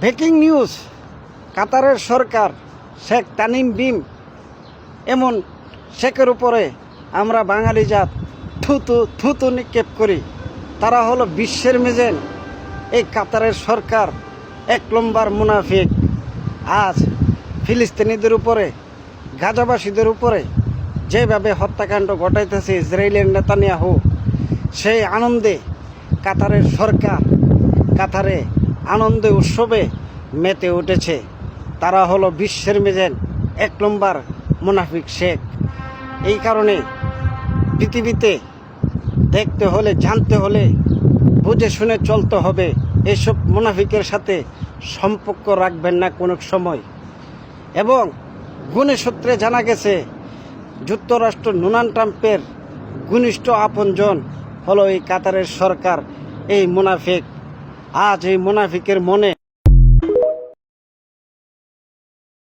Breaking news, কাতারের সরকার শেখ তামিম বিন এমন শেখের উপরে আমরা বাঙালি জাত থুতু নিক্ষেপ করি। তারা হলো বিশ্বের মেজেন। এই কাতারের সরকার এক নম্বর মুনাফিক। আজ ফিলিস্তিনিদের উপরে, গাজাবাসীদের উপরে যেভাবে হত্যাকাণ্ড ঘটাইতেছে ইসরায়েলের নেতানিয়াহু, সেই আনন্দে কাতারের সরকার কাতারে আনন্দে উৎসবে মেতে উঠেছে। তারা হলো বিশ্বের মেজেন এক নম্বর মুনাফিক শেখ। এই কারণে পৃথিবীতে দেখতে হলে, জানতে হলে বুঝে শুনে চলতে হবে। এইসব মুনাফিকের সাথে সম্পর্ক রাখবেন না কোনো সময়। এবং গুণে সূত্রে জানা গেছে যুক্তরাষ্ট্র ডোনাল্ড ট্রাম্পের ঘনিষ্ঠ আপনজন হলো এই কাতারের সরকার, এই মুনাফিক। আজ এই মুনাফিকের মনে